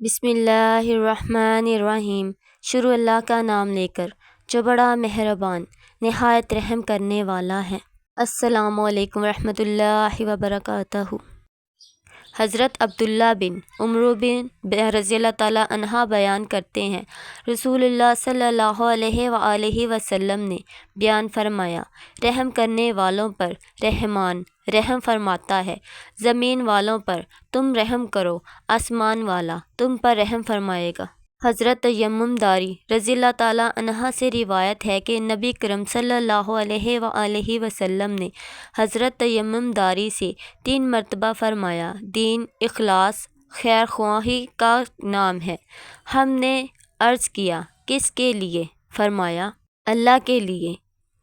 بسم اللہ الرحمن الرحیم۔ شروع اللہ کا نام لے کر جو بڑا مہربان نہایت رحم کرنے والا ہے۔ السلام علیکم ورحمۃ اللہ وبرکاتہ۔ حضرت عبداللہ بن عمرو بن رضی اللہ تعالیٰ عنہ بیان کرتے ہیں، رسول اللہ صلی اللہ علیہ وآلہ وسلم نے بیان فرمایا، رحم کرنے والوں پر رحمان رحم فرماتا ہے۔ زمین والوں پر تم رحم کرو، آسمان والا تم پر رحم فرمائے گا۔ حضرت تیمم داری رضی اللہ تعالیٰ عنہ سے روایت ہے کہ نبی کرم صلی اللہ علیہ وآلہ وسلم نے حضرت تیمم داری سے 3 مرتبہ فرمایا، دین اخلاص خیر خواہی کا نام ہے۔ ہم نے عرض کیا، کس کے لیے؟ فرمایا، اللہ کے لیے،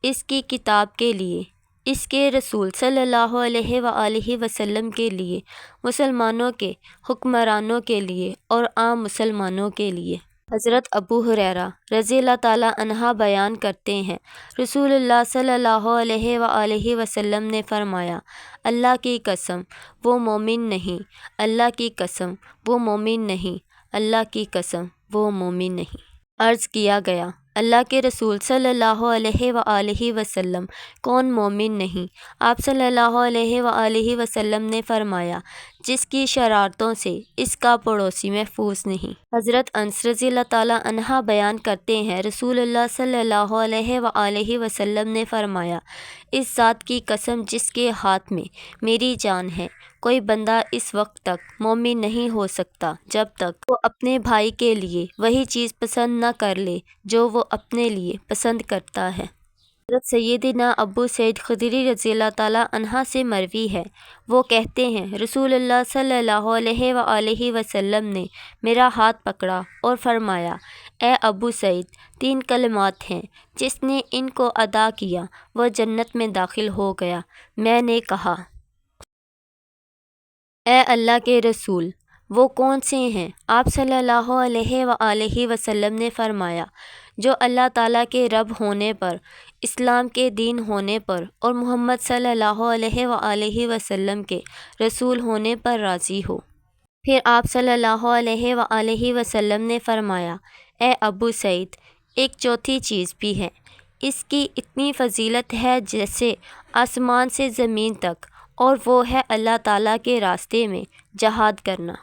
اس کی کتاب کے لیے، اس کے رسول صلی اللہ علیہ وآلہ وسلم کے لیے، مسلمانوں کے حکمرانوں کے لیے اور عام مسلمانوں کے لیے۔ حضرت ابو ہریرہ رضی اللہ تعالیٰ عنہ بیان کرتے ہیں، رسول اللہ صلی اللہ علیہ وآلہ وسلم نے فرمایا، اللہ کی قسم وہ مومن نہیں، اللہ کی قسم وہ مومن نہیں، اللہ کی قسم وہ مومن نہیں۔ عرض کیا گیا، اللہ کے رسول صلی اللہ علیہ وآلہ وسلم کون مومن نہیں؟ آپ صلی اللہ علیہ وآلہ وسلم نے فرمایا، جس کی شرارتوں سے اس کا پڑوسی محفوظ نہیں۔ حضرت انس رضی اللہ تعالیٰ عنہ بیان کرتے ہیں، رسول اللہ صلی اللہ علیہ وآلہ وسلم نے فرمایا، اس ذات کی قسم جس کے ہاتھ میں میری جان ہے، کوئی بندہ اس وقت تک مومن نہیں ہو سکتا جب تک وہ اپنے بھائی کے لیے وہی چیز پسند نہ کر لے جو وہ اپنے لیے پسند کرتا ہے۔ حضرت سیدنا ابو سعید خدری رضی اللہ تعالیٰ عنہ سے مروی ہے، وہ کہتے ہیں، رسول اللہ صلی اللہ علیہ وآلہ وسلم نے میرا ہاتھ پکڑا اور فرمایا، اے ابو سعید، 3 کلمات ہیں، جس نے ان کو ادا کیا وہ جنت میں داخل ہو گیا۔ میں نے کہا، اے اللہ کے رسول، وہ کون سے ہیں؟ آپ صلی اللہ علیہ وآلہ وسلم نے فرمایا، جو اللہ تعالیٰ کے رب ہونے پر، اسلام کے دین ہونے پر اور محمد صلی اللہ علیہ وآلہ وسلم کے رسول ہونے پر راضی ہو۔ پھر آپ صلی اللہ علیہ وآلہ وسلم نے فرمایا، اے ابو سعید، ایک چوتھی چیز بھی ہے، اس کی اتنی فضیلت ہے جیسے آسمان سے زمین تک، اور وہ ہے اللہ تعالیٰ کے راستے میں جہاد کرنا۔